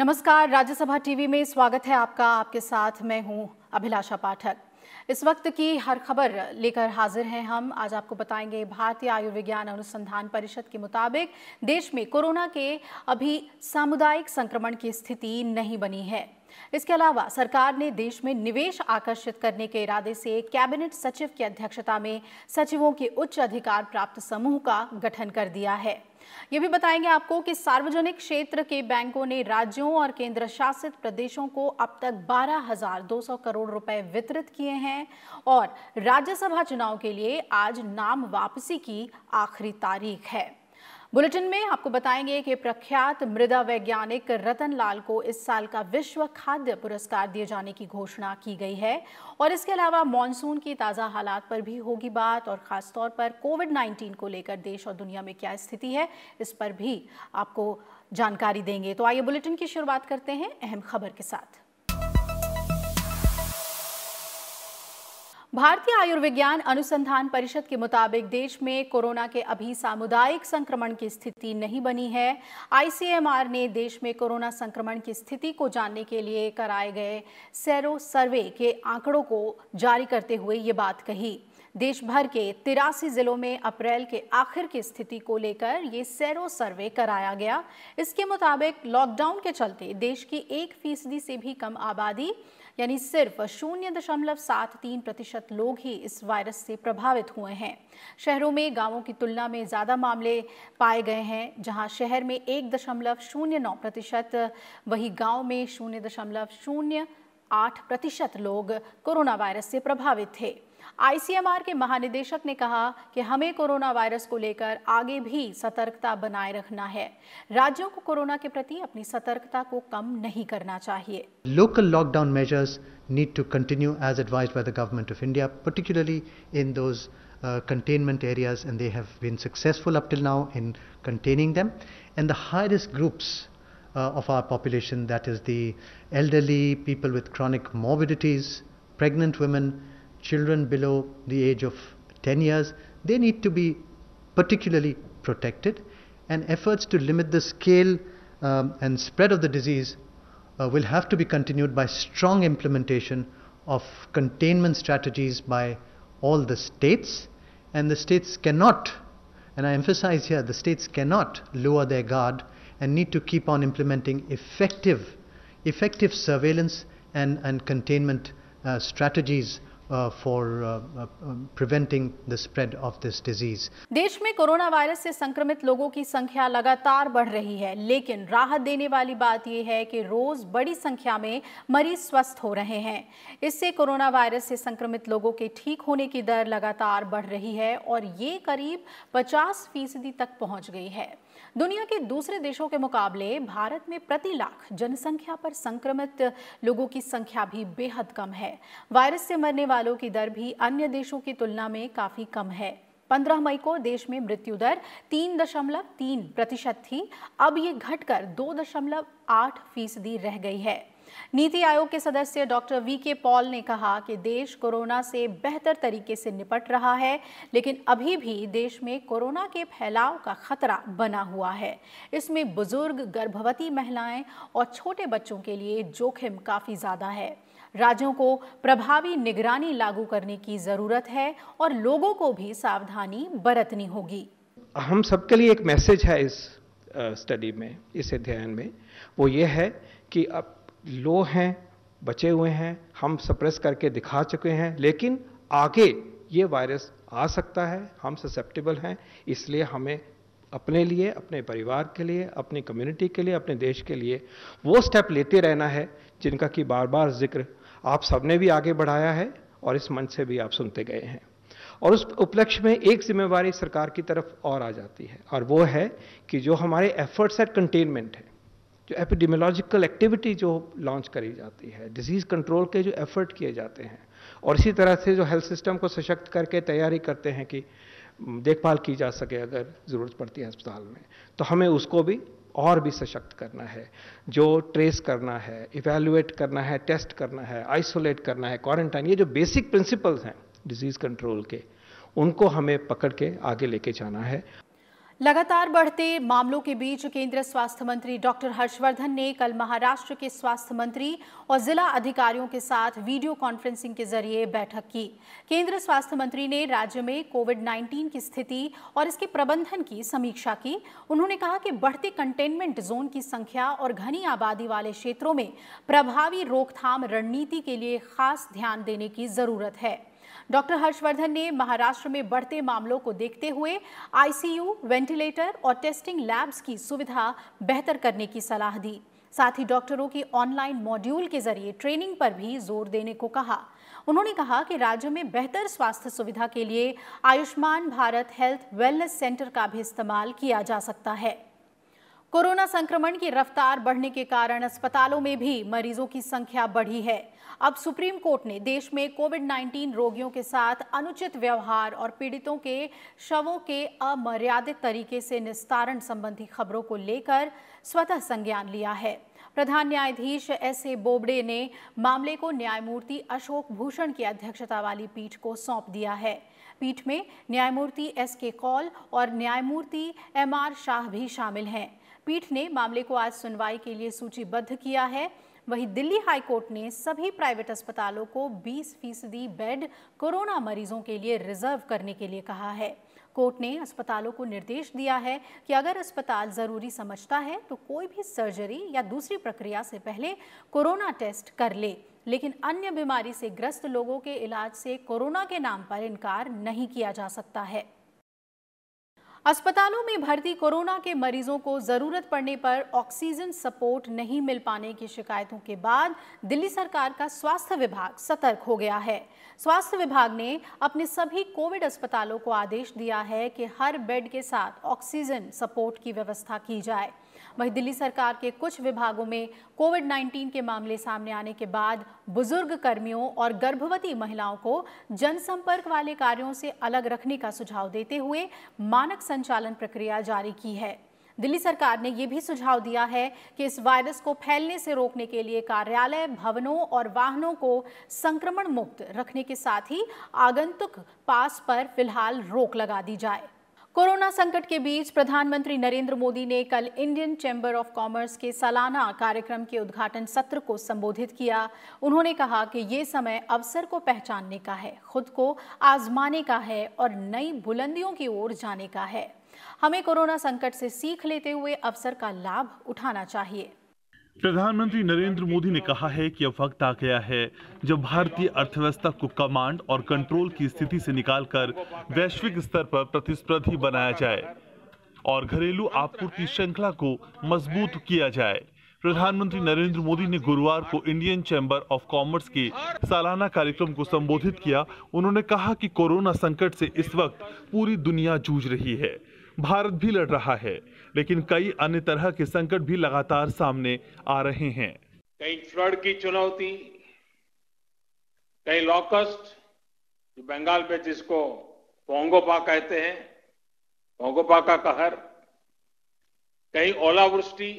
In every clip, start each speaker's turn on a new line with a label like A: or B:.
A: नमस्कार, राज्यसभा टीवी में स्वागत है आपका। आपके साथ मैं हूं अभिलाषा पाठक। इस वक्त की हर खबर लेकर हाजिर हैं हम। आज आपको बताएंगे भारतीय आयुर्विज्ञान अनुसंधान परिषद के मुताबिक देश में कोरोना के अभी सामुदायिक संक्रमण की स्थिति नहीं बनी है। इसके अलावा सरकार ने देश में निवेश आकर्षित करने के इरादे से कैबिनेट सचिव की अध्यक्षता में सचिवों के उच्च अधिकार प्राप्त समूह का गठन कर दिया है। ये भी बताएंगे आपको कि सार्वजनिक क्षेत्र के बैंकों ने राज्यों और केंद्र शासित प्रदेशों को अब तक 12,200 करोड़ रुपए वितरित किए हैं और राज्यसभा चुनाव के लिए आज नाम वापसी की आखिरी तारीख है। बुलेटिन में आपको बताएंगे कि प्रख्यात मृदा वैज्ञानिक रतन लाल को इस साल का विश्व खाद्य पुरस्कार दिए जाने की घोषणा की गई है और इसके अलावा मॉनसून की ताज़ा हालात पर भी होगी बात और खासतौर पर कोविड-19 को लेकर देश और दुनिया में क्या स्थिति है, इस पर भी आपको जानकारी देंगे। तो आइए बुलेटिन की शुरुआत करते हैं अहम खबर के साथ। भारतीय आयुर्विज्ञान अनुसंधान परिषद के मुताबिक देश में कोरोना के अभी सामुदायिक संक्रमण की स्थिति नहीं बनी है। आईसीएमआर ने देश में कोरोना संक्रमण की स्थिति को जानने के लिए कराए गए सेरो सर्वे के आंकड़ों को जारी करते हुए ये बात कही। देश भर के 83 जिलों में अप्रैल के आखिर की स्थिति को लेकर ये सेरो सर्वे कराया गया। इसके मुताबिक लॉकडाउन के चलते देश की 1% से भी कम आबादी यानी सिर्फ 0.73% लोग ही इस वायरस से प्रभावित हुए हैं। शहरों में गांवों की तुलना में ज़्यादा मामले पाए गए हैं, जहां शहर में 1.09%, वही गांव में 0.08% लोग कोरोना वायरस से प्रभावित थे। आईसीएमआर के महानिदेशक ने कहा कि हमें कोरोना वायरस को लेकर आगे भी सतर्कता बनाए रखना है। राज्यों को कोरोना के प्रति अपनी सतर्कता को कम नहीं करना चाहिए।
B: Local lockdown measures need to continue as advised by the government of India, particularly in those containment areas, and they have been successful up till now in containing them. And the high-risk groups of our population, that is the elderly, people with chronic morbidities, pregnant women, children below the age of 10 years, they need to be particularly protected, and efforts to limit the scale and spread of the disease will have to be continued by strong implementation of containment strategies by all the states, and the states cannot, and I emphasize here, the states cannot lower their guard and need to keep on implementing effective surveillance and containment strategies for preventing the spread of this disease.
A: देश में corona virus से संक्रमित लोगों की संख्या लगातार बढ़ रही है, लेकिन राहत देने वाली बात यह है कि रोज बड़ी संख्या में मरीज स्वस्थ हो रहे हैं। इससे कोरोना वायरस से संक्रमित लोगों के ठीक होने की दर लगातार बढ़ रही है और ये करीब 50% तक पहुंच गई है। दुनिया के दूसरे देशों के मुकाबले भारत में प्रति लाख जनसंख्या पर संक्रमित लोगों की संख्या भी बेहद कम है। वायरस से मरने वालों की दर भी अन्य देशों की तुलना में काफी कम है। 15 मई को देश में मृत्यु दर 3.3% थी, अब ये घटकर 2.8% रह गई है। नीति आयोग के सदस्य डॉक्टर वीके पॉल ने कहा कि देश कोरोना से बेहतर तरीके से निपट रहा है, लेकिन अभी भी देश में कोरोना के फैलाव का खतरा बना हुआ है। इसमें बुजुर्ग, गर्भवती महिलाएं और छोटे बच्चों के लिए जोखिम काफी ज्यादा है। राज्यों को प्रभावी निगरानी लागू करने की जरूरत है और लोगों को भी सावधानी बरतनी होगी।
C: हम सबके लिए एक मैसेज है इस स्टडी में, इस अध्ययन में, वो ये है कि अब लो हैं, बचे हुए हैं, हम सप्रेस करके दिखा चुके हैं, लेकिन आगे ये वायरस आ सकता है, हम ससेप्टेबल हैं, इसलिए हमें अपने लिए, अपने परिवार के लिए, अपनी कम्युनिटी के लिए, अपने देश के लिए वो स्टेप लेते रहना है जिनका कि बार बार जिक्र आप सबने भी आगे बढ़ाया है और इस मंच से भी आप सुनते गए हैं। और उस उपलक्ष्य में एक जिम्मेवारी सरकार की तरफ और आ जाती है, और वो है कि जो हमारे एफर्ट्स एट कंटेनमेंट है, जो एपिडेमियोलॉजिकल एक्टिविटी जो लॉन्च करी जाती है, डिजीज कंट्रोल के जो एफर्ट किए जाते हैं, और इसी तरह से जो हेल्थ सिस्टम को सशक्त करके तैयारी करते हैं कि देखभाल की जा सके अगर ज़रूरत पड़ती है अस्पताल में, तो हमें उसको भी और भी सशक्त करना है। जो ट्रेस करना है, इवैल्यूएट करना है, टेस्ट करना है, आइसोलेट करना है, क्वारंटाइन, ये जो बेसिक प्रिंसिपल्स हैं डिजीज कंट्रोल के, उनको हमें पकड़ के आगे लेके जाना है।
A: लगातार बढ़ते मामलों के बीच केंद्रीय स्वास्थ्य मंत्री डॉक्टर हर्षवर्धन ने कल महाराष्ट्र के स्वास्थ्य मंत्री और जिला अधिकारियों के साथ वीडियो कॉन्फ्रेंसिंग के जरिए बैठक की। केंद्रीय स्वास्थ्य मंत्री ने राज्य में कोविड-19 की स्थिति और इसके प्रबंधन की समीक्षा की। उन्होंने कहा कि बढ़ते कंटेनमेंट जोन की संख्या और घनी आबादी वाले क्षेत्रों में प्रभावी रोकथाम रणनीति के लिए खास ध्यान देने की जरूरत है। डॉक्टर हर्षवर्धन ने महाराष्ट्र में बढ़ते मामलों को देखते हुए आईसीयू, वेंटिलेटर और टेस्टिंग लैब्स की सुविधा बेहतर करने की सलाह दी। साथ ही डॉक्टरों की ऑनलाइन मॉड्यूल के जरिए ट्रेनिंग पर भी जोर देने को कहा। उन्होंने कहा कि राज्य में बेहतर स्वास्थ्य सुविधा के लिए Ayushman Bharat health wellness centre का भी इस्तेमाल किया जा सकता है। कोरोना संक्रमण की रफ्तार बढ़ने के कारण अस्पतालों में भी मरीजों की संख्या बढ़ी है। अब सुप्रीम कोर्ट ने देश में कोविड-19 रोगियों के साथ अनुचित व्यवहार और पीड़ितों के शवों के अमर्यादित तरीके से निस्तारण संबंधी खबरों को लेकर स्वतः संज्ञान लिया है। प्रधान न्यायाधीश एस.ए. बोबडे ने मामले को न्यायमूर्ति अशोक भूषण की अध्यक्षता वाली पीठ को सौंप दिया है। पीठ में न्यायमूर्ति एस.के. कौल और न्यायमूर्ति एम.आर. शाह भी शामिल हैं। पीठ ने मामले को आज सुनवाई के लिए सूचीबद्ध किया है। वहीं दिल्ली हाई कोर्ट ने सभी प्राइवेट अस्पतालों को 20% बेड कोरोना मरीजों के लिए रिजर्व करने के लिए कहा है। कोर्ट ने अस्पतालों को निर्देश दिया है कि अगर अस्पताल जरूरी समझता है तो कोई भी सर्जरी या दूसरी प्रक्रिया से पहले कोरोना टेस्ट कर ले, लेकिन अन्य बीमारी से ग्रस्त लोगों के इलाज से कोरोना के नाम पर इनकार नहीं किया जा सकता है। अस्पतालों में भर्ती कोरोना के मरीजों को जरूरत पड़ने पर ऑक्सीजन सपोर्ट नहीं मिल पाने की शिकायतों के बाद दिल्ली सरकार का स्वास्थ्य विभाग सतर्क हो गया है। स्वास्थ्य विभाग ने अपने सभी कोविड अस्पतालों को आदेश दिया है कि हर बेड के साथ ऑक्सीजन सपोर्ट की व्यवस्था की जाए। वहीं दिल्ली सरकार के कुछ विभागों में कोविड-19 के मामले सामने आने के बाद बुजुर्ग कर्मियों और गर्भवती महिलाओं को जनसंपर्क वाले कार्यों से अलग रखने का सुझाव देते हुए मानक संचालन प्रक्रिया जारी की है। दिल्ली सरकार ने यह भी सुझाव दिया है कि इस वायरस को फैलने से रोकने के लिए कार्यालय, भवनों और वाहनों को संक्रमण मुक्त रखने के साथ ही आगंतुक पास पर फिलहाल रोक लगा दी जाए। कोरोना संकट के बीच प्रधानमंत्री नरेंद्र मोदी ने कल इंडियन चैम्बर ऑफ कॉमर्स के सालाना कार्यक्रम के उद्घाटन सत्र को संबोधित किया। उन्होंने कहा कि ये समय अवसर को पहचानने का है, खुद को आजमाने का है और नई बुलंदियों की ओर जाने का है। हमें कोरोना संकट से सीख लेते हुए अवसर का लाभ उठाना चाहिए।
D: प्रधानमंत्री नरेंद्र मोदी ने कहा है कि अब वक्त आ गया है जब भारतीय अर्थव्यवस्था को कमांड और कंट्रोल की स्थिति से निकालकर वैश्विक स्तर पर प्रतिस्पर्धी बनाया जाए और घरेलू आपूर्ति श्रृंखला को मजबूत किया जाए। प्रधानमंत्री नरेंद्र मोदी ने गुरुवार को इंडियन चैम्बर ऑफ कॉमर्स के सालाना कार्यक्रम को संबोधित किया। उन्होंने कहा कि कोरोना संकट से इस वक्त पूरी दुनिया जूझ रही है, भारत भी लड़ रहा है, लेकिन कई अन्य तरह के संकट भी लगातार सामने आ रहे हैं।
E: कहीं फ्लड की चुनौती, कहीं लॉकस्ट, जो बंगाल में जिसको पोंगोपा कहते हैं, पोंगोपा का कहर, कहीं ओलावृष्टि,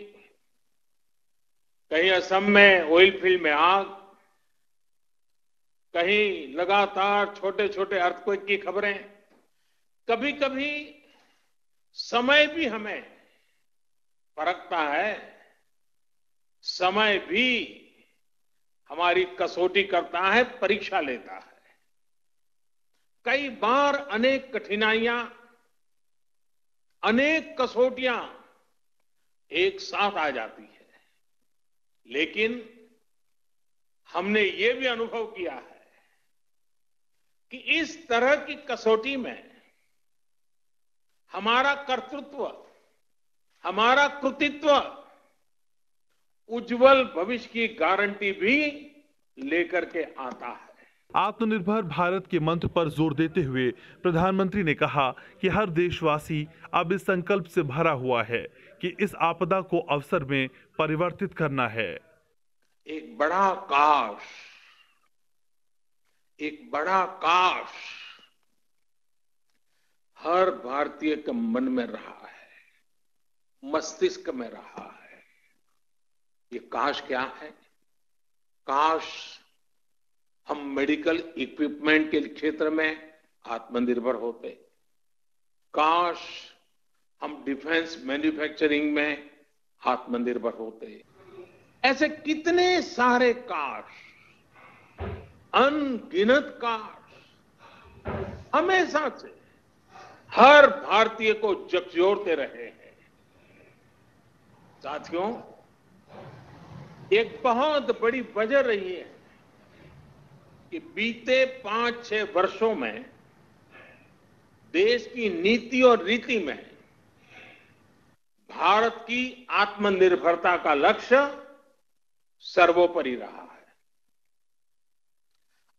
E: कहीं असम में ऑयल फील्ड में आग, कहीं लगातार छोटे छोटे अर्थक्वेक की खबरें। कभी कभी समय भी हमें परखता है, समय भी हमारी कसौटी करता है, परीक्षा लेता है। कई बार अनेक कठिनाइयां, अनेक कसौटियां एक साथ आ जाती है, लेकिन हमने ये भी अनुभव किया है कि इस तरह की कसौटी में हमारा कर्तृत्व, हमारा कृतित्व उज्जवल भविष्य की गारंटी भी लेकर के आता है।
D: आत्मनिर्भर भारत के मंत्र पर जोर देते हुए प्रधानमंत्री ने कहा कि हर देशवासी अब इस संकल्प से भरा हुआ है कि इस आपदा को अवसर में परिवर्तित करना है।
E: एक बड़ा काश हर भारतीय के मन में रहा है, मस्तिष्क में रहा है। ये काश क्या है? काश हम मेडिकल इक्विपमेंट के क्षेत्र में आत्मनिर्भर होते, काश हम डिफेंस मैन्युफैक्चरिंग में आत्मनिर्भर होते। ऐसे कितने सारे कार्य, अनगिनत कार्य हमेशा से हर भारतीय को झकझोरते रहे हैं। साथियों, एक बहुत बड़ी वजह रही है कि बीते 5-6 वर्षों में देश की नीति और रीति में भारत की आत्मनिर्भरता का लक्ष्य सर्वोपरि रहा है।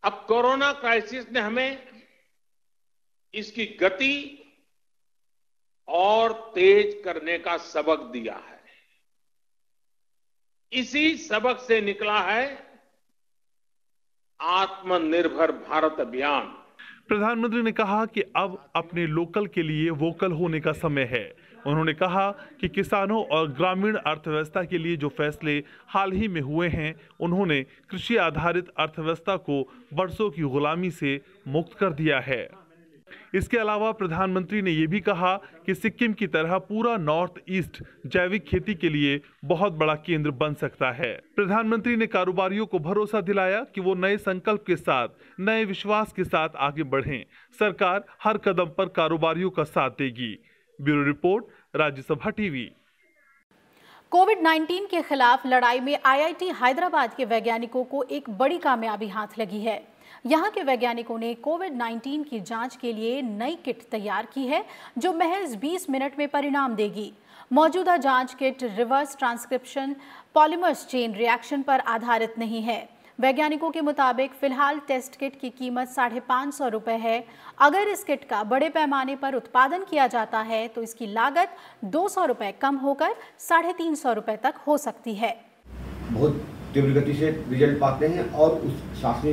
E: अब कोरोना क्राइसिस ने हमें इसकी गति और तेज करने का सबक दिया है। इसी सबक से निकला है आत्मनिर्भर भारत अभियान।
D: प्रधानमंत्री ने कहा कि अब अपने लोकल के लिए वोकल होने का समय है। उन्होंने कहा कि किसानों और ग्रामीण अर्थव्यवस्था के लिए जो फैसले हाल ही में हुए हैं, उन्होंने कृषि आधारित अर्थव्यवस्था को वर्षों की गुलामी से मुक्त कर दिया है। इसके अलावा प्रधानमंत्री ने यह भी कहा कि सिक्किम की तरह पूरा नॉर्थ ईस्ट जैविक खेती के लिए बहुत बड़ा केंद्र बन सकता है। प्रधानमंत्री ने कारोबारियों को भरोसा दिलाया कि वो नए संकल्प के साथ, नए विश्वास के साथ आगे बढ़ें। सरकार हर कदम पर कारोबारियों का साथ देगी। Bureau report, Rajya Sabha TV.
A: कोविड-19 के खिलाफ लड़ाई में आईआईटी हैदराबाद के वैज्ञानिकों को एक बड़ी कामयाबी हाथ लगी है। यहाँ के वैज्ञानिकों ने कोविड-19 की जांच के लिए नई किट तैयार की है, जो महज 20 मिनट में परिणाम देगी। मौजूदा जांच kit reverse transcription polymers chain reaction पर आधारित नहीं है। वैज्ञानिकों के मुताबिक फिलहाल टेस्ट किट की कीमत 550 रुपये है। अगर इस किट का बड़े पैमाने पर उत्पादन किया जाता है तो इसकी लागत 200 रुपये कम होकर 350 रुपये तक हो सकती है।
F: बहुत तीव्र गति से रिजल्ट पाते हैं और उस साथ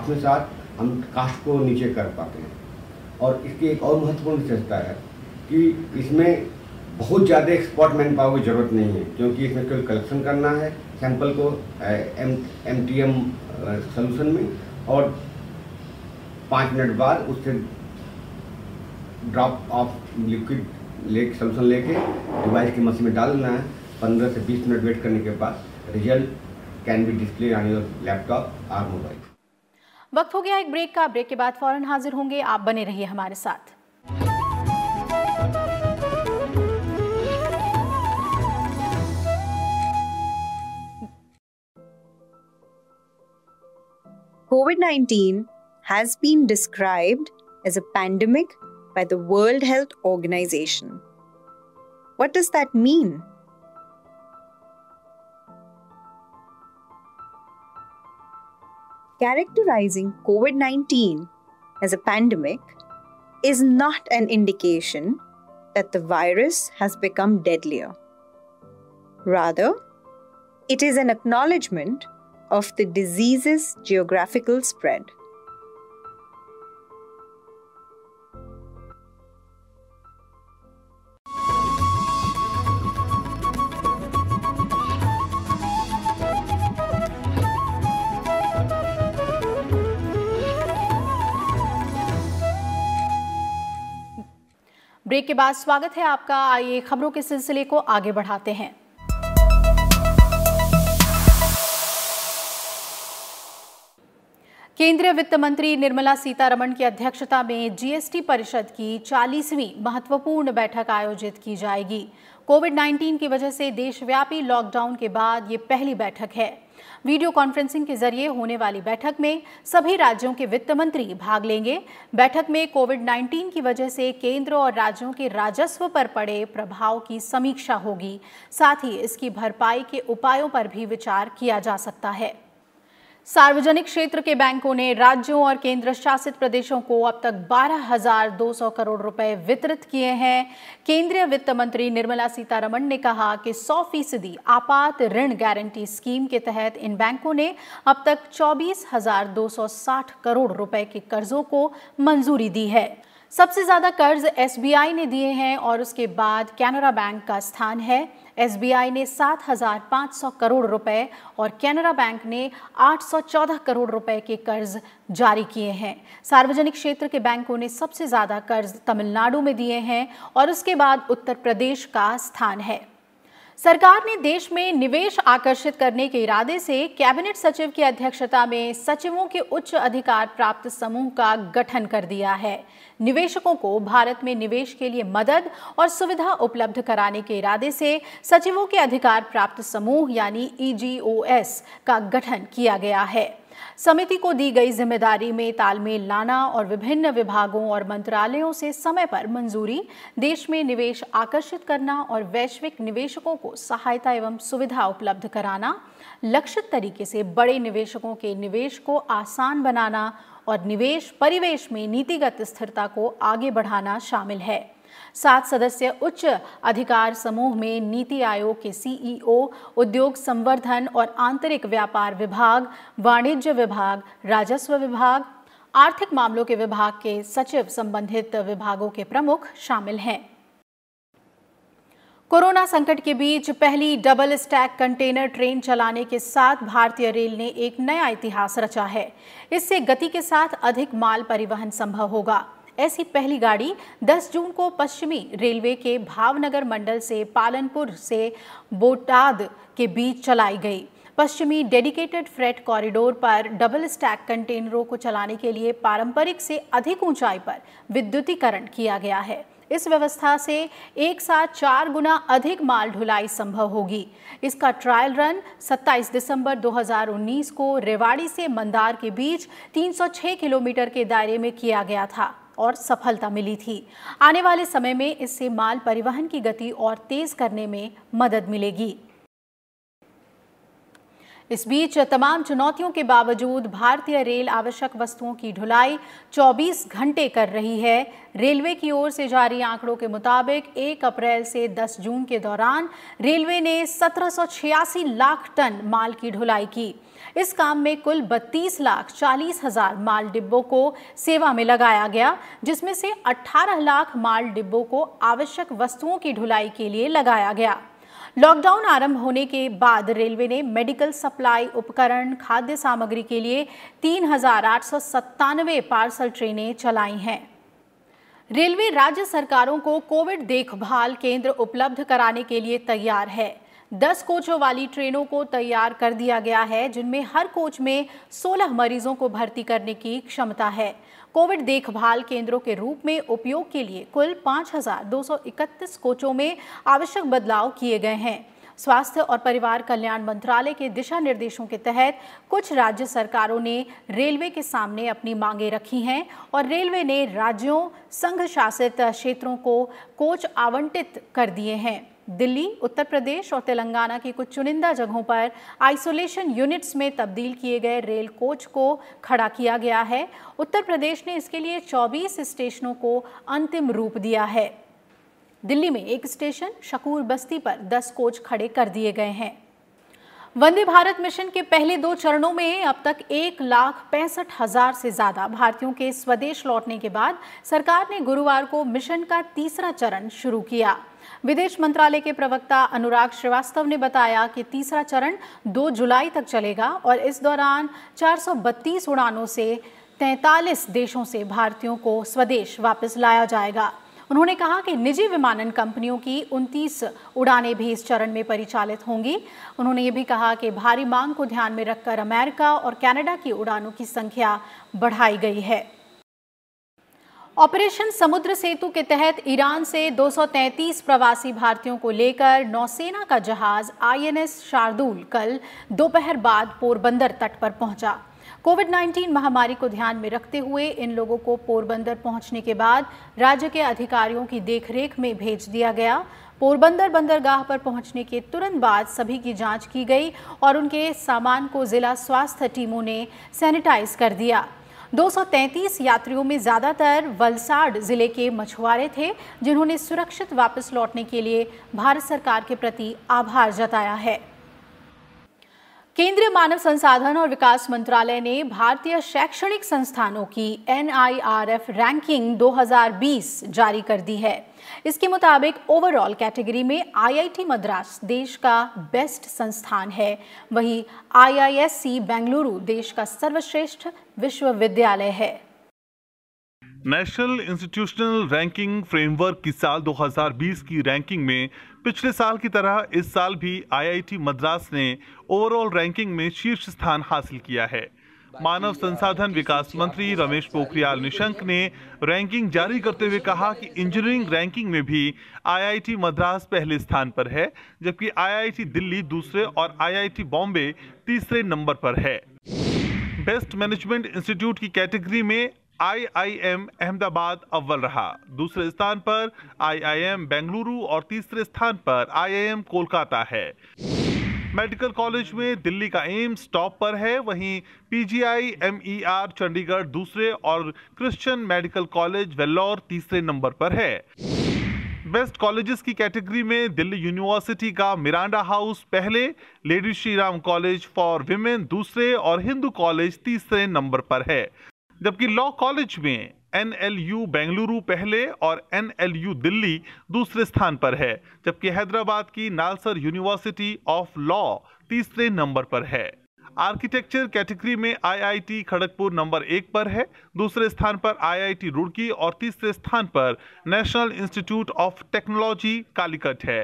F: में साथ हम कास्ट को नीचे कर पाते हैं। और इसकी एक और महत्वपूर्ण विशेषता है कि इसमें बहुत ज़्यादा एक्सपर्ट मैन पावर की जरूरत नहीं है, क्योंकि इसमें केवल कलेक्शन करना है सैंपल को MTM सॉल्यूशन में, और 5 मिनट बाद उससे ड्रॉप ऑफ लिक्विड सॉल्यूशन लेके डिवाइस की मशीन में डालना है। 15 से 20 मिनट वेट करने के बाद result can be display on your laptop और मोबाइल।
A: वक्त हो गया एक ब्रेक का। ब्रेक के बाद फौरन हाजिर होंगे। आप बने रहिए हमारे साथ।
G: COVID-19 has been described as a pandemic by the World Health Organization. What does that mean? Characterizing COVID-19 as a pandemic is not an indication that the virus has become deadlier. Rather, it is an acknowledgement of the disease's geographical spread.
A: Break के बाद स्वागत है आपका। आइए खबरों के सिलसिले को आगे बढ़ाते हैं। केंद्रीय वित्त मंत्री निर्मला सीतारमण की अध्यक्षता में जीएसटी परिषद की 40वीं महत्वपूर्ण बैठक आयोजित की जाएगी। कोविड-19 की वजह से देशव्यापी लॉकडाउन के बाद ये पहली बैठक है। वीडियो कॉन्फ्रेंसिंग के जरिए होने वाली बैठक में सभी राज्यों के वित्त मंत्री भाग लेंगे। बैठक में कोविड-19 की वजह से केंद्र और राज्यों के राजस्व पर पड़े प्रभाव की समीक्षा होगी। साथ ही इसकी भरपाई के उपायों पर भी विचार किया जा सकता है। सार्वजनिक क्षेत्र के बैंकों ने राज्यों और केंद्र शासित प्रदेशों को अब तक 12,200 करोड़ रुपए वितरित किए हैं। केंद्रीय वित्त मंत्री निर्मला सीतारमण ने कहा कि 100% आपात ऋण गारंटी स्कीम के तहत इन बैंकों ने अब तक 24,260 करोड़ रुपए के कर्जों को मंजूरी दी है। सबसे ज्यादा कर्ज SBI ने दिए हैं और उसके बाद कैनरा बैंक का स्थान है। SBI ने 7,500 करोड़ रुपए और कैनरा बैंक ने 814 करोड़ रुपए के कर्ज जारी किए हैं। सार्वजनिक क्षेत्र के बैंकों ने सबसे ज्यादा कर्ज तमिलनाडु में दिए हैं और उसके बाद उत्तर प्रदेश का स्थान है। सरकार ने देश में निवेश आकर्षित करने के इरादे से कैबिनेट सचिव की अध्यक्षता में सचिवों के उच्च अधिकार प्राप्त समूह का गठन कर दिया है। निवेशकों को भारत में निवेश के लिए मदद और सुविधा उपलब्ध कराने के इरादे से सचिवों के अधिकार प्राप्त समूह यानी EGOS का गठन किया गया है। समिति को दी गई जिम्मेदारी में तालमेल लाना और विभिन्न विभागों और मंत्रालयों से समय पर मंजूरी, देश में निवेश आकर्षित करना और वैश्विक निवेशकों को सहायता एवं सुविधा उपलब्ध कराना, लक्षित तरीके से बड़े निवेशकों के निवेश को आसान बनाना और निवेश परिवेश में नीतिगत स्थिरता को आगे बढ़ाना शामिल है। 7 सदस्य उच्च अधिकार समूह में नीति आयोग के CEO, उद्योग संवर्धन और आंतरिक व्यापार विभाग, वाणिज्य विभाग, राजस्व विभाग, आर्थिक मामलों के विभाग के सचिव, संबंधित विभागों के प्रमुख शामिल हैं। कोरोना संकट के बीच पहली डबल स्टैक कंटेनर ट्रेन चलाने के साथ भारतीय रेल ने एक नया इतिहास रचा है। इससे गति के साथ अधिक माल परिवहन संभव होगा। ऐसी पहली गाड़ी 10 जून को पश्चिमी रेलवे के भावनगर मंडल से पालनपुर से बोटाद के बीच चलाई गई। पश्चिमी डेडिकेटेड फ्रेट कॉरिडोर पर डबल स्टैक कंटेनरों को चलाने के लिए पारंपरिक से अधिक ऊंचाई पर विद्युतीकरण किया गया है। इस व्यवस्था से एक साथ 4 गुना अधिक माल ढुलाई संभव होगी। इसका ट्रायल रन 27 दिसंबर 2019 को रेवाड़ी से मंदार के बीच 306 किलोमीटर के दायरे में किया गया था और सफलता मिली थी। आने वाले समय में इससे माल परिवहन की गति और तेज करने में मदद मिलेगी। इस बीच तमाम चुनौतियों के बावजूद भारतीय रेल आवश्यक वस्तुओं की ढुलाई 24 घंटे कर रही है। रेलवे की ओर से जारी आंकड़ों के मुताबिक 1 अप्रैल से 10 जून के दौरान रेलवे ने 1786 लाख टन माल की ढुलाई की। इस काम में कुल 32,40,000 माल डिब्बों को सेवा में लगाया गया, जिसमें से 18 लाख माल डिब्बों को आवश्यक वस्तुओं की ढुलाई के लिए लगाया गया। लॉकडाउन आरंभ होने के बाद रेलवे ने मेडिकल सप्लाई उपकरण, खाद्य सामग्री के लिए 3,897 पार्सल ट्रेनें चलाई हैं। रेलवे राज्य सरकारों को कोविड देखभाल केंद्र उपलब्ध कराने के लिए तैयार है। 10 कोचों वाली ट्रेनों को तैयार कर दिया गया है, जिनमें हर कोच में 16 मरीजों को भर्ती करने की क्षमता है। कोविड देखभाल केंद्रों के रूप में उपयोग के लिए कुल 5,231 कोचों में आवश्यक बदलाव किए गए हैं। स्वास्थ्य और परिवार कल्याण मंत्रालय के दिशा निर्देशों के तहत कुछ राज्य सरकारों ने रेलवे के सामने अपनी मांगें रखी हैं और रेलवे ने राज्यों, संघ शासित क्षेत्रों को कोच आवंटित कर दिए हैं। दिल्ली, उत्तर प्रदेश और तेलंगाना की कुछ चुनिंदा जगहों पर आइसोलेशन यूनिट्स में तब्दील किए गए रेल कोच को खड़ा किया गया है। उत्तर प्रदेश ने इसके लिए 24 स्टेशनों को अंतिम रूप दिया है। दिल्ली में एक स्टेशन शकूर बस्ती पर 10 कोच खड़े कर दिए गए हैं। वंदे भारत मिशन के पहले 2 चरणों में अब तक 1,65,000 से ज्यादा भारतीयों के स्वदेश लौटने के बाद सरकार ने गुरुवार को मिशन का तीसरा चरण शुरू किया। विदेश मंत्रालय के प्रवक्ता अनुराग श्रीवास्तव ने बताया कि तीसरा चरण 2 जुलाई तक चलेगा और इस दौरान 432 उड़ानों से 43 देशों से भारतीयों को स्वदेश वापस लाया जाएगा। उन्होंने कहा कि निजी विमानन कंपनियों की 29 उड़ानें भी इस चरण में परिचालित होंगी। उन्होंने ये भी कहा कि भारी मांग को ध्यान में रखकर अमेरिका और कनाडा की उड़ानों की संख्या बढ़ाई गई है। ऑपरेशन समुद्र सेतु के तहत ईरान से 233 प्रवासी भारतीयों को लेकर नौसेना का जहाज INS शार्दुल कल दोपहर बाद पोरबंदर तट पर पहुंचा। कोविड-19 महामारी को ध्यान में रखते हुए इन लोगों को पोरबंदर पहुंचने के बाद राज्य के अधिकारियों की देखरेख में भेज दिया गया। पोरबंदर बंदरगाह पर पहुंचने के तुरंत बाद सभी की जांच की गई और उनके सामान को जिला स्वास्थ्य टीमों ने सैनिटाइज कर दिया। 233 यात्रियों में ज्यादातर वलसाड जिले के मछुआरे थे, जिन्होंने सुरक्षित वापस लौटने के लिए भारत सरकार के प्रति आभार जताया है। केंद्रीय मानव संसाधन और विकास मंत्रालय ने भारतीय शैक्षणिक संस्थानों की NIRF रैंकिंग 2020 जारी कर दी है। इसके मुताबिक ओवरऑल कैटेगरी में IIT मद्रास देश का बेस्ट संस्थान है, वहीं IISc बेंगलुरु देश का सर्वश्रेष्ठ विश्वविद्यालय है।
D: नेशनल इंस्टीट्यूशनल रैंकिंग फ्रेमवर्क की साल 2020 की रैंकिंग में पिछले साल की तरह इस साल भी IIT मद्रास ने ओवरऑल रैंकिंग में शीर्ष स्थान हासिल किया है। मानव संसाधन विकास मंत्री रमेश पोखरियाल निशंक ने रैंकिंग जारी करते हुए कहा कि इंजीनियरिंग रैंकिंग में भी IIT मद्रास पहले स्थान पर है, जबकि IIT दिल्ली दूसरे और IIT बॉम्बे तीसरे नंबर पर है। बेस्ट मैनेजमेंट इंस्टीट्यूट की कैटेगरी में IIM अहमदाबाद अव्वल रहा, दूसरे स्थान पर IIM बेंगलुरु और तीसरे स्थान पर IIM कोलकाता है। मेडिकल कॉलेज में दिल्ली का एम्स टॉप पर है, वहीं PGI MER चंडीगढ़ दूसरे और क्रिश्चियन मेडिकल कॉलेज वेल्लोर तीसरे नंबर पर है। बेस्ट कॉलेजेस की कैटेगरी में दिल्ली यूनिवर्सिटी का मिरांडा हाउस पहले, lady Shri Ram college for women दूसरे और हिंदू कॉलेज तीसरे नंबर पर है, जबकि लॉ कॉलेज में NLU बेंगलुरु पहले और NLU दिल्ली दूसरे स्थान पर है, जबकि हैदराबाद की नालसर यूनिवर्सिटी ऑफ लॉ तीसरे नंबर पर है। आर्किटेक्चर कैटेगरी में IIT खड़गपुर नंबर 1 पर है, दूसरे स्थान पर IIT रुड़की और तीसरे स्थान पर national institute of technology Calicut है।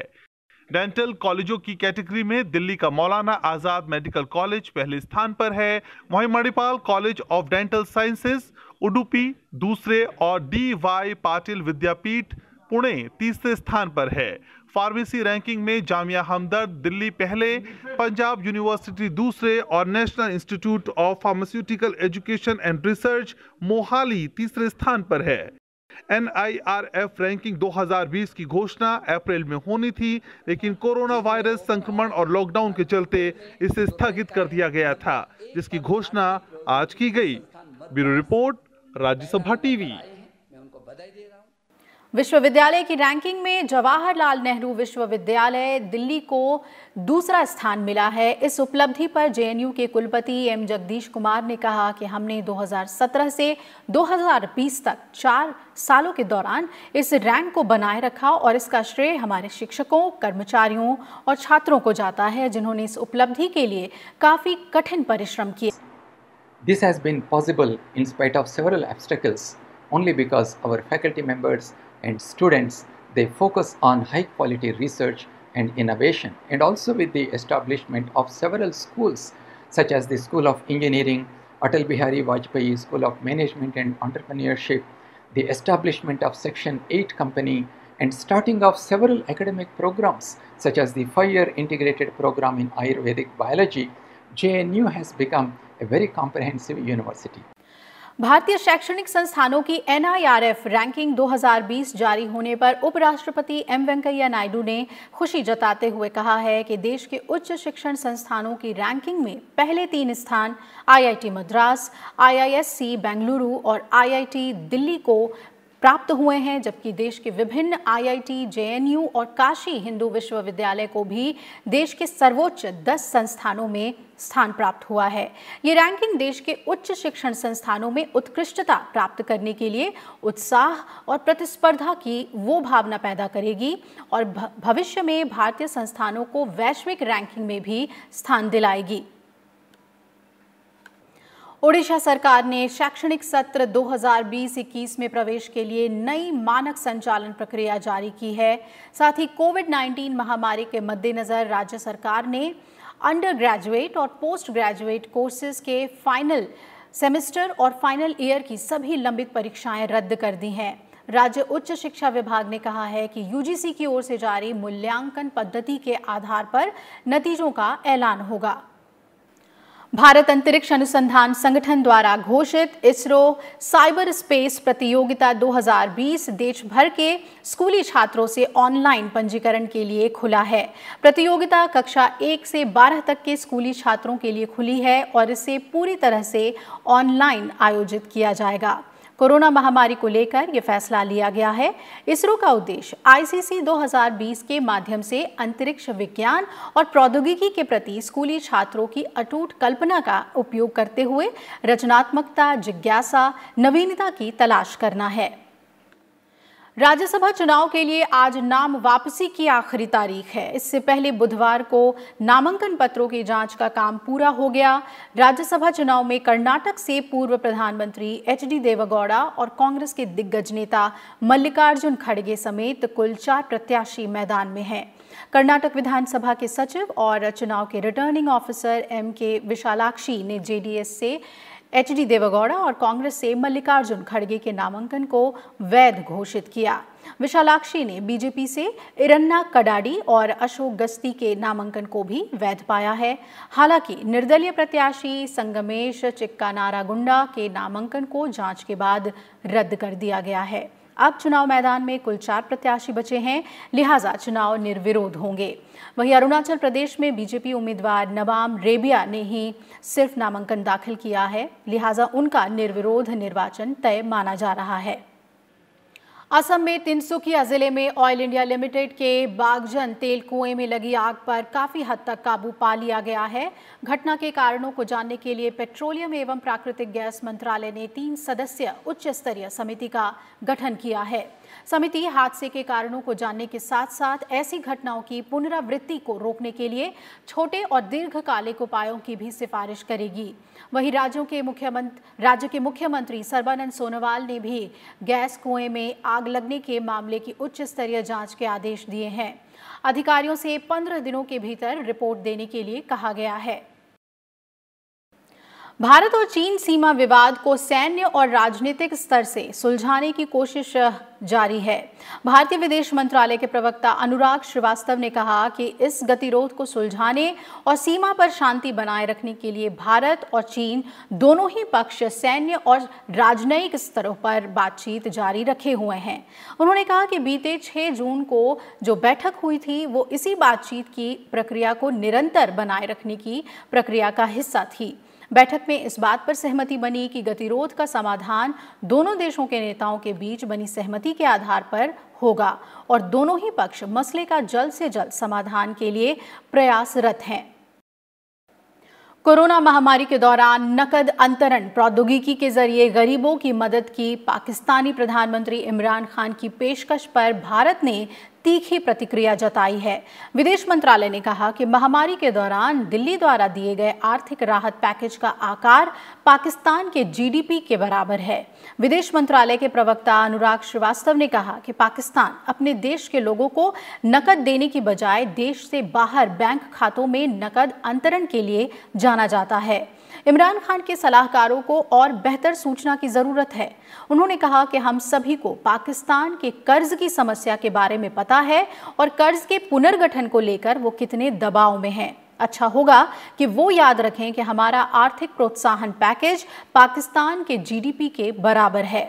D: डेंटल कॉलेजों की कैटेगरी में दिल्ली का मौलाना आजाद मेडिकल कॉलेज पहले स्थान पर है, वहीं Manipal college of dental sciences Udupi दूसरे और DY पाटिल विद्यापीठ पुणे तीसरे स्थान पर है। फार्मेसी रैंकिंग में जामिया हमदर्द दिल्ली पहले, पंजाब यूनिवर्सिटी दूसरे और national institute of pharmaceutical education and research Mohali तीसरे स्थान पर है। NIRF रैंकिंग 2020 की घोषणा अप्रैल में होनी थी, लेकिन कोरोना वायरस संक्रमण और लॉकडाउन के चलते इसे स्थगित कर दिया गया था, जिसकी घोषणा आज की गई। Bureau report, Rajya Sabha TV.
A: विश्वविद्यालय की रैंकिंग में जवाहरलाल नेहरू विश्वविद्यालय दिल्ली को दूसरा स्थान मिला है। इस उपलब्धि पर JNU के कुलपति M जगदीश कुमार ने कहा कि हमने 2017 से 2020 तक 4 सालों के दौरान इस रैंक को बनाए रखा और इसका श्रेय हमारे शिक्षकों, कर्मचारियों और छात्रों को जाता है, जिन्होंने इस उपलब्धि के लिए काफी कठिन परिश्रम किए।
H: This has been possible in spite of several obstacles only because our faculty members and students, they focus on high quality research and innovation, and also with the establishment of several schools such as the School of Engineering, Atal Bihari Vajpayee School of Management and Entrepreneurship, the establishment of Section 8 company, and starting of several academic programs such as the 5-year integrated program in Ayurvedic biology. JNU has become a very comprehensive university.
A: भारतीय शैक्षणिक संस्थानों की NIRF ranking 2020 जारी होने पर उपराष्ट्रपति M Venkaiah Naidu ने खुशी जताते हुए कहा है कि देश के उच्च शिक्षण संस्थानों की रैंकिंग में पहले 3 स्थान IIT मद्रास, IISc बेंगलुरु और IIT दिल्ली को प्राप्त हुए हैं, जबकि देश के विभिन्न IIT, JNU और काशी हिंदू विश्वविद्यालय को भी देश के सर्वोच्च 10 संस्थानों में स्थान प्राप्त हुआ है। ये रैंकिंग देश के उच्च शिक्षण संस्थानों में उत्कृष्टता प्राप्त करने के लिए उत्साह और प्रतिस्पर्धा की वो भावना पैदा करेगी और भविष्य में भारतीय संस्थानों को वैश्विक रैंकिंग में भी स्थान दिलाएगी। ओडिशा सरकार ने शैक्षणिक सत्र 2020-21 में प्रवेश के लिए नई मानक संचालन प्रक्रिया जारी की है। साथ ही कोविड-19 महामारी के मद्देनजर राज्य सरकार ने अंडर ग्रेजुएट और पोस्ट ग्रेजुएट कोर्सेज के फाइनल सेमेस्टर और फाइनल ईयर की सभी लंबित परीक्षाएं रद्द कर दी हैं। राज्य उच्च शिक्षा विभाग ने कहा है कि UGC की ओर से जारी मूल्यांकन पद्धति के आधार पर नतीजों का ऐलान होगा। भारत अंतरिक्ष अनुसंधान संगठन द्वारा घोषित इसरो साइबर स्पेस प्रतियोगिता 2020 देश भर के स्कूली छात्रों से ऑनलाइन पंजीकरण के लिए खुला है। प्रतियोगिता कक्षा 1 से 12 तक के स्कूली छात्रों के लिए खुली है और इसे पूरी तरह से ऑनलाइन आयोजित किया जाएगा। कोरोना महामारी को लेकर यह फैसला लिया गया है। इसरो का उद्देश्य ICC 2020 के माध्यम से अंतरिक्ष विज्ञान और प्रौद्योगिकी के प्रति स्कूली छात्रों की अटूट कल्पना का उपयोग करते हुए रचनात्मकता, जिज्ञासा, नवीनता की तलाश करना है। राज्यसभा चुनाव के लिए आज नाम वापसी की आखिरी तारीख है। इससे पहले बुधवार को नामांकन पत्रों की जांच का काम पूरा हो गया। राज्यसभा चुनाव में कर्नाटक से पूर्व प्रधानमंत्री HD देवेगौड़ा और कांग्रेस के दिग्गज नेता मल्लिकार्जुन खड़गे समेत कुल 4 प्रत्याशी मैदान में हैं। कर्नाटक विधानसभा के सचिव और चुनाव के रिटर्निंग ऑफिसर MK विशालाक्षी ने JDS से HD देवेगौड़ा और कांग्रेस से मल्लिकार्जुन खड़गे के नामांकन को वैध घोषित किया। विशालाक्षी ने BJP से इरन्ना कडाडी और अशोक गस्ती के नामांकन को भी वैध पाया है। हालांकि निर्दलीय प्रत्याशी संगमेश चिक्कानारागुंडा के नामांकन को जांच के बाद रद्द कर दिया गया है। अब चुनाव मैदान में कुल 4 प्रत्याशी बचे हैं, लिहाजा चुनाव निर्विरोध होंगे। वहीं अरुणाचल प्रदेश में BJP उम्मीदवार नबाम रेबिया ने ही सिर्फ नामांकन दाखिल किया है, लिहाजा उनका निर्विरोध निर्वाचन तय माना जा रहा है। असम में तिनसुकिया जिले में ऑयल इंडिया लिमिटेड के बागजन तेल कुएं में लगी आग पर काफी हद तक काबू पा लिया गया है। घटना के कारणों को जानने के लिए पेट्रोलियम एवं प्राकृतिक गैस मंत्रालय ने 3 सदस्यीय उच्च स्तरीय समिति का गठन किया है। समिति हादसे के कारणों को जानने के साथ साथ ऐसी घटनाओं की पुनरावृत्ति को रोकने के लिए छोटे और दीर्घकालिक उपायों की भी सिफारिश करेगी। वहीं राज्य के मुख्यमंत्री सर्बानंद सोनोवाल ने भी गैस कुएं में आग लगने के मामले की उच्च स्तरीय जांच के आदेश दिए हैं। अधिकारियों से 15 दिनों के भीतर रिपोर्ट देने के लिए कहा गया है। भारत और चीन सीमा विवाद को सैन्य और राजनीतिक स्तर से सुलझाने की कोशिश जारी है। भारतीय विदेश मंत्रालय के प्रवक्ता अनुराग श्रीवास्तव ने कहा कि इस गतिरोध को सुलझाने और सीमा पर शांति बनाए रखने के लिए भारत और चीन दोनों ही पक्ष सैन्य और राजनयिक स्तरों पर बातचीत जारी रखे हुए हैं। उन्होंने कहा कि बीते 6 जून को जो बैठक हुई थी वो इसी बातचीत की प्रक्रिया को निरंतर बनाए रखने की प्रक्रिया का हिस्सा थी। बैठक में इस बात पर सहमति बनी कि गतिरोध का समाधान दोनों देशों के नेताओं के बीच बनी सहमति के आधार पर होगा और दोनों ही पक्ष मसले का जल्द से जल्द समाधान के लिए प्रयासरत हैं। कोरोना महामारी के दौरान नकद अंतरण प्रौद्योगिकी के जरिए गरीबों की मदद की पाकिस्तानी प्रधानमंत्री इमरान खान की पेशकश पर भारत ने तीखी प्रतिक्रिया जताई है। विदेश मंत्रालय ने कहा कि महामारी के दौरान दिल्ली द्वारा दिए गए आर्थिक राहत पैकेज का आकार पाकिस्तान के GDP के बराबर है। विदेश मंत्रालय के प्रवक्ता अनुराग श्रीवास्तव ने कहा कि पाकिस्तान अपने देश के लोगों को नकद देने की बजाय देश से बाहर बैंक खातों में नकद अंतरण के लिए जाना जाता है। इमरान खान के सलाहकारों को और बेहतर सूचना की जरूरत है। उन्होंने कहा कि हम सभी को पाकिस्तान के कर्ज की समस्या के बारे में पता है और कर्ज के पुनर्गठन को लेकर वो कितने दबाव में हैं। अच्छा होगा कि वो याद रखें कि हमारा आर्थिक प्रोत्साहन पैकेज पाकिस्तान के GDP के बराबर है।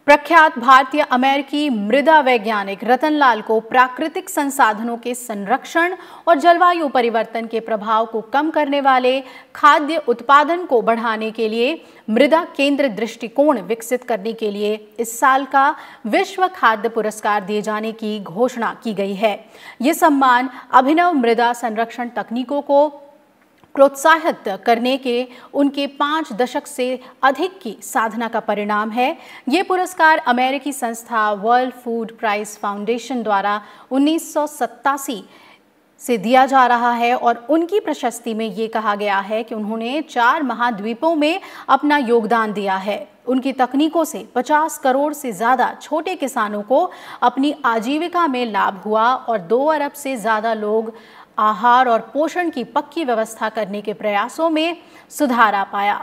A: प्रख्यात भारतीय अमेरिकी मृदा वैज्ञानिक रतन लाल को प्राकृतिक संसाधनों के संरक्षण और जलवायु परिवर्तन के प्रभाव को कम करने वाले खाद्य उत्पादन को बढ़ाने के लिए मृदा केंद्र दृष्टिकोण विकसित करने के लिए इस साल का विश्व खाद्य पुरस्कार दिए जाने की घोषणा की गई है। ये सम्मान अभिनव मृदा संरक्षण तकनीकों को प्रोत्साहित करने के उनके 5 दशक से अधिक की साधना का परिणाम है। ये पुरस्कार अमेरिकी संस्था वर्ल्ड फूड प्राइज फाउंडेशन द्वारा 1987 से दिया जा रहा है और उनकी प्रशस्ति में ये कहा गया है कि उन्होंने 4 महाद्वीपों में अपना योगदान दिया है। उनकी तकनीकों से 50 करोड़ से ज़्यादा छोटे किसानों को अपनी आजीविका में लाभ हुआ और 2 अरब से ज़्यादा लोग आहार और पोषण की पक्की व्यवस्था करने के प्रयासों में सुधार आ पाया।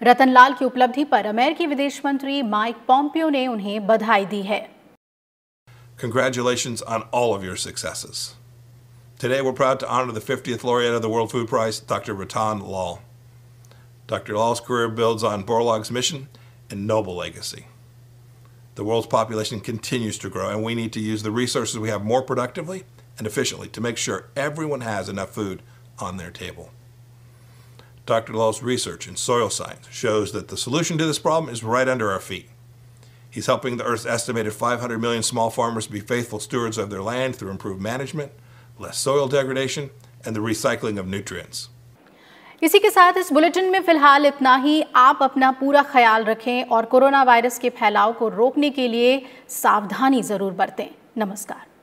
A: रतन लाल की उपलब्धि पर अमेरिकी विदेश मंत्री माइक पॉम्पियो ने उन्हें बधाई दी है।
I: Congratulations on all of your successes. Today we're proud to honor the 50th laureate of the World Food Prize, Dr. Ratan Lal. Dr. Lal's career builds on Borlaug's mission and noble legacy. The world's population continues to grow, and we need to use the resources we have more productively and efficiently to make sure everyone has enough food on their table. Dr. Lowell's research in soil science shows that the solution to this problem is right under our feet. He's helping the Earth's estimated 500 million small farmers be faithful stewards of their land through improved management, less soil degradation, and the recycling of nutrients.
A: इसी के साथ इस bulletin में फिलहाल इतना ही। आप अपना पूरा ख्याल रखें और कोरोना वायरस के फैलाव को रोकने के लिए सावधानी जरूर बरतें। नमस्कार।